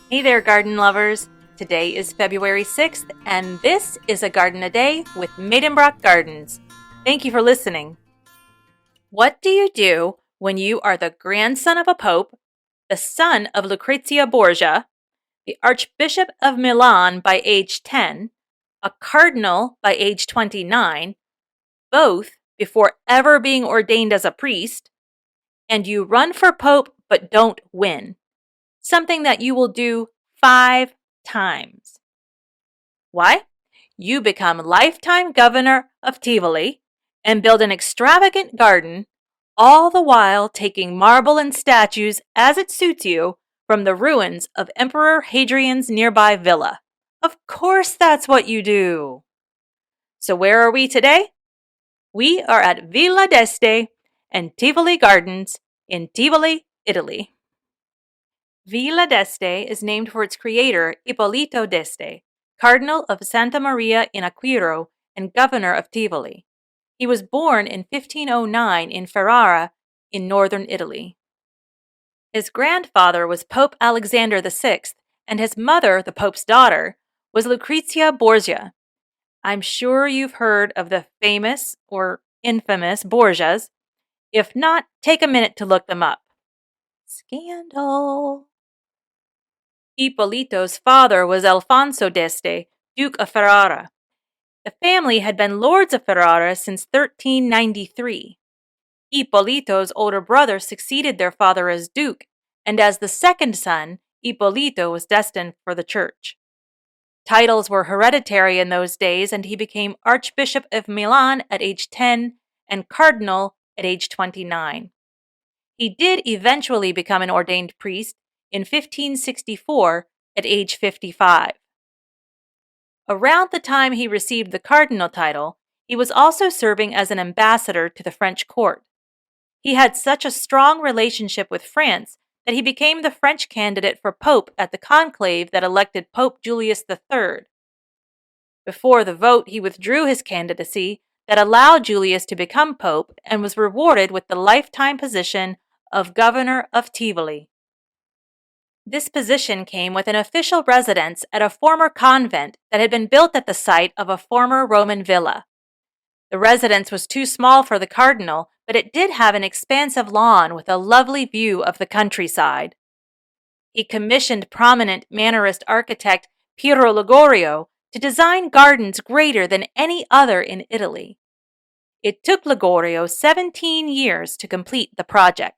Hey there, garden lovers. Today is February 6th, and this is a Garden a Day with Maidenbrock Gardens. Thank you for listening. What do you do when you are the grandson of a pope, the son of Lucrezia Borgia, the Archbishop of Milan by age 10, a cardinal by age 29, both before ever being ordained as a priest, and you run for pope but don't win? Something that you will do 5 times. Why? You become lifetime governor of Tivoli and build an extravagant garden, all the while taking marble and statues as it suits you from the ruins of Emperor Hadrian's nearby villa. Of course, that's what you do. So, where are we today? We are at Villa d'Este and Tivoli Gardens in Tivoli, Italy. Villa d'Este is named for its creator, Ippolito d'Este, Cardinal of Santa Maria in Acquiro and Governor of Tivoli. He was born in 1509 in Ferrara, in northern Italy. His grandfather was Pope Alexander VI, and his mother, the Pope's daughter, was Lucrezia Borgia. I'm sure you've heard of the famous or infamous Borgias. If not, take a minute to look them up. Scandal! Ippolito's father was Alfonso d'Este, Duke of Ferrara. The family had been lords of Ferrara since 1393. Ippolito's older brother succeeded their father as duke, and as the second son, Ippolito was destined for the church. Titles were hereditary in those days, and he became Archbishop of Milan at age 10 and Cardinal at age 29. He did eventually become an ordained priest in 1564 at age 55. Around the time he received the cardinal title, he was also serving as an ambassador to the French court. He had such a strong relationship with France that he became the French candidate for pope at the conclave that elected Pope Julius III. Before the vote, he withdrew his candidacy that allowed Julius to become pope and was rewarded with the lifetime position of Governor of Tivoli. This position came with an official residence at a former convent that had been built at the site of a former Roman villa. The residence was too small for the cardinal, but it did have an expansive lawn with a lovely view of the countryside. He commissioned prominent Mannerist architect Piero Ligorio to design gardens greater than any other in Italy. It took Ligorio 17 years to complete the project.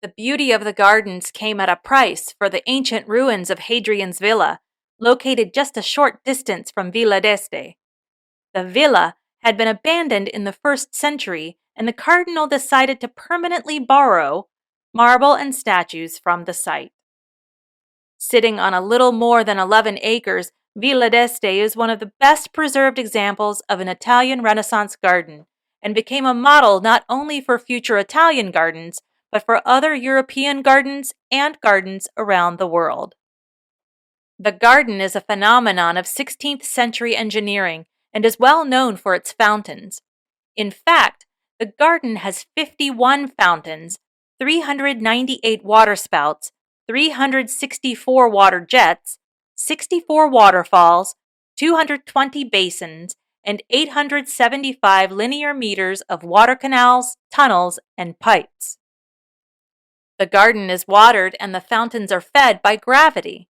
The beauty of the gardens came at a price for the ancient ruins of Hadrian's villa, located just a short distance from Villa d'Este. The villa had been abandoned in the 1st century, and the cardinal decided to permanently borrow marble and statues from the site. Sitting on a little more than 11 acres, Villa d'Este is one of the best preserved examples of an Italian Renaissance garden, and became a model not only for future Italian gardens, but for other European gardens and gardens around the world. The garden is a phenomenon of 16th century engineering and is well known for its fountains. In fact, the garden has 51 fountains, 398 waterspouts, 364 water jets, 64 waterfalls, 220 basins, and 875 linear meters of water canals, tunnels, and pipes. The garden is watered and the fountains are fed by gravity.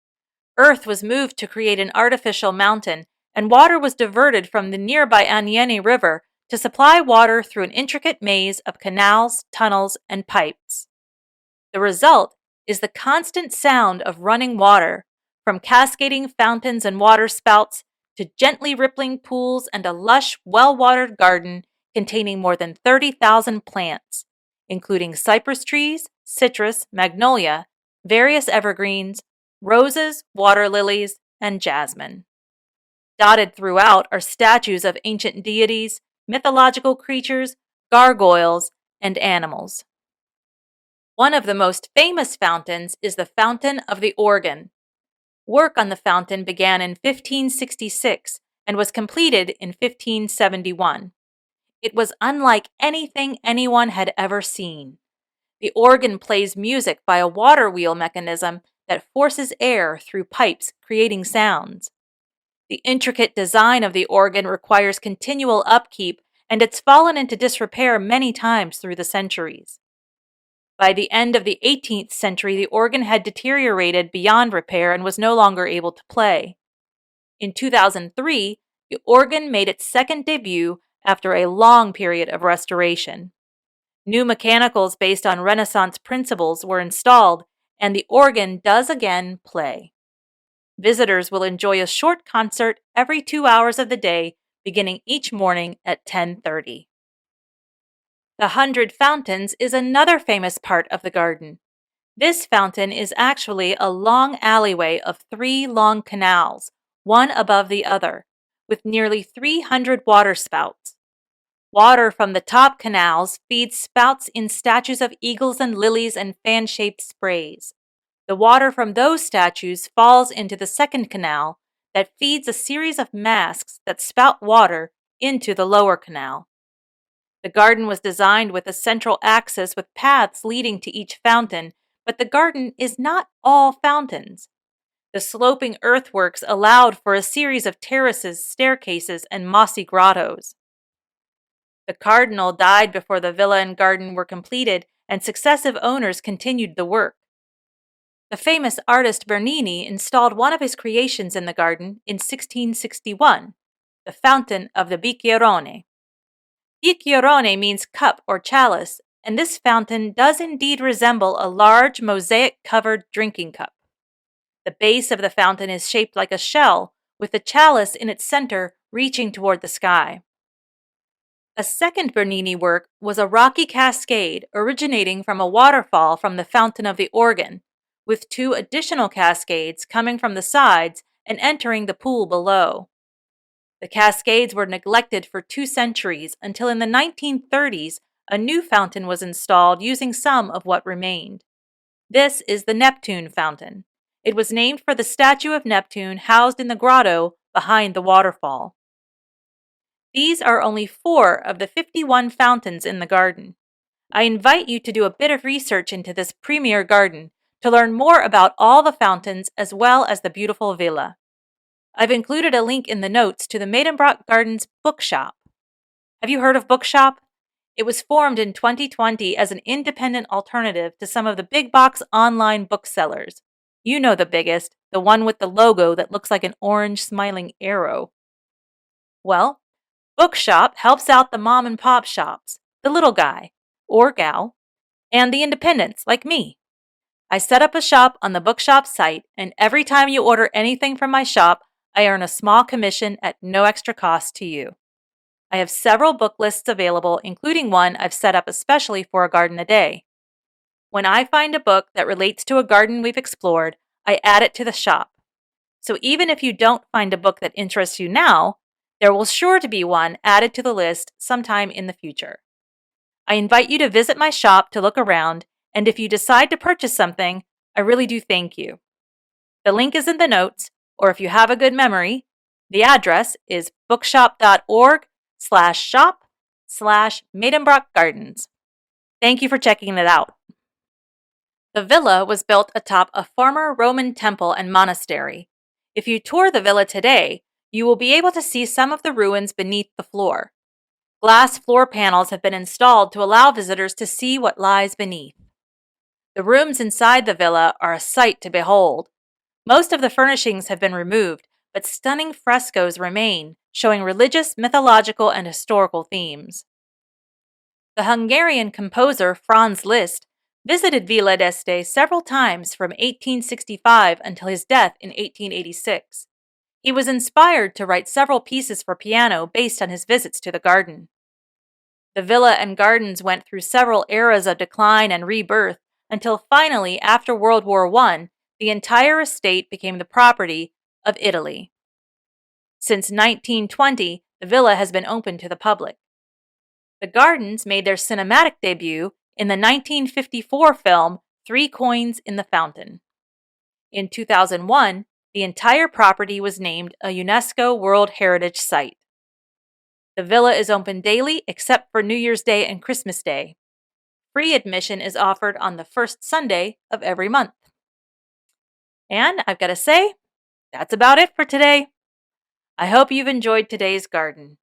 Earth was moved to create an artificial mountain, and water was diverted from the nearby Aniene River to supply water through an intricate maze of canals, tunnels, and pipes. The result is the constant sound of running water, from cascading fountains and water spouts to gently rippling pools, and a lush, well-watered garden containing more than 30,000 plants, including cypress trees, citrus, magnolia, various evergreens, roses, water lilies, and jasmine. Dotted throughout are statues of ancient deities, mythological creatures, gargoyles, and animals. One of the most famous fountains is the Fountain of the Organ. Work on the fountain began in 1566 and was completed in 1571. It was unlike anything anyone had ever seen. The organ plays music by a water wheel mechanism that forces air through pipes, creating sounds. The intricate design of the organ requires continual upkeep, and it's fallen into disrepair many times through the centuries. By the end of the 18th century, the organ had deteriorated beyond repair and was no longer able to play. In 2003, the organ made its second debut after a long period of restoration. New mechanicals based on Renaissance principles were installed, and the organ does again play. Visitors will enjoy a short concert every 2 hours of the day, beginning each morning at 10:30. The Hundred Fountains is another famous part of the garden. This fountain is actually a long alleyway of 3 long canals, one above the other, with nearly 300 water spouts. Water from the top canals feeds spouts in statues of eagles and lilies and fan-shaped sprays. The water from those statues falls into the second canal that feeds a series of masks that spout water into the lower canal. The garden was designed with a central axis with paths leading to each fountain, but the garden is not all fountains. The sloping earthworks allowed for a series of terraces, staircases, and mossy grottos. The cardinal died before the villa and garden were completed, and successive owners continued the work. The famous artist Bernini installed one of his creations in the garden in 1661, the Fountain of the Bicchierone. Bicchierone means cup or chalice, and this fountain does indeed resemble a large mosaic-covered drinking cup. The base of the fountain is shaped like a shell, with the chalice in its center reaching toward the sky. A second Bernini work was a rocky cascade originating from a waterfall from the Fountain of the Organ, with 2 additional cascades coming from the sides and entering the pool below. The cascades were neglected for 2 centuries until in the 1930s a new fountain was installed using some of what remained. This is the Neptune Fountain. It was named for the statue of Neptune housed in the grotto behind the waterfall. These are only 4 of the 51 fountains in the garden. I invite you to do a bit of research into this premier garden to learn more about all the fountains as well as the beautiful villa. I've included a link in the notes to the Maidenbrock Gardens bookshop. Have you heard of Bookshop? It was formed in 2020 as an independent alternative to some of the big box online booksellers. You know the biggest, the one with the logo that looks like an orange smiling arrow. Well, Bookshop helps out the mom and pop shops, the little guy or gal, and the independents like me. I set up a shop on the Bookshop site, and every time you order anything from my shop, I earn a small commission at no extra cost to you. I have several book lists available, including one I've set up especially for A Garden a Day. When I find a book that relates to a garden we've explored, I add it to the shop. So even if you don't find a book that interests you now, there will sure to be one added to the list sometime in the future. I invite you to visit my shop to look around, and if you decide to purchase something, I really do thank you. The link is in the notes, or if you have a good memory, the address is bookshop.org/shop/Maidenbrock Gardens. Thank you for checking it out. The villa was built atop a former Roman temple and monastery. If you tour the villa today, you will be able to see some of the ruins beneath the floor. Glass floor panels have been installed to allow visitors to see what lies beneath. The rooms inside the villa are a sight to behold. Most of the furnishings have been removed, but stunning frescoes remain, showing religious, mythological, and historical themes. The Hungarian composer Franz Liszt visited Villa d'Este several times from 1865 until his death in 1886. He was inspired to write several pieces for piano based on his visits to the garden. The villa and gardens went through several eras of decline and rebirth until finally, after World War I, the entire estate became the property of Italy. Since 1920, the villa has been open to the public. The gardens made their cinematic debut in the 1954 film Three Coins in the Fountain. In 2001, the entire property was named a UNESCO World Heritage Site. The villa is open daily except for New Year's Day and Christmas Day. Free admission is offered on the first Sunday of every month. And I've got to say, that's about it for today. I hope you've enjoyed today's garden.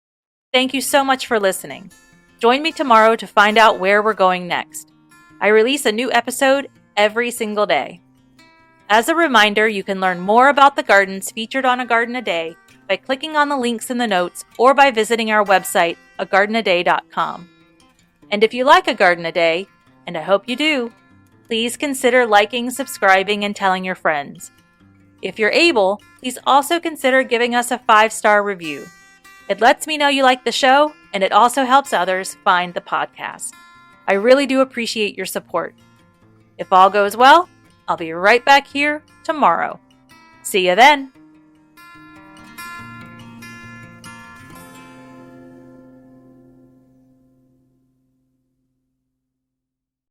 Thank you so much for listening. Join me tomorrow to find out where we're going next. I release a new episode every single day. As a reminder, you can learn more about the gardens featured on A Garden a Day by clicking on the links in the notes or by visiting our website, agardenaday.com. And if you like A Garden a Day, and I hope you do, please consider liking, subscribing, and telling your friends. If you're able, please also consider giving us a 5-star review. It lets me know you like the show, and it also helps others find the podcast. I really do appreciate your support. If all goes well, I'll be right back here tomorrow. See you then.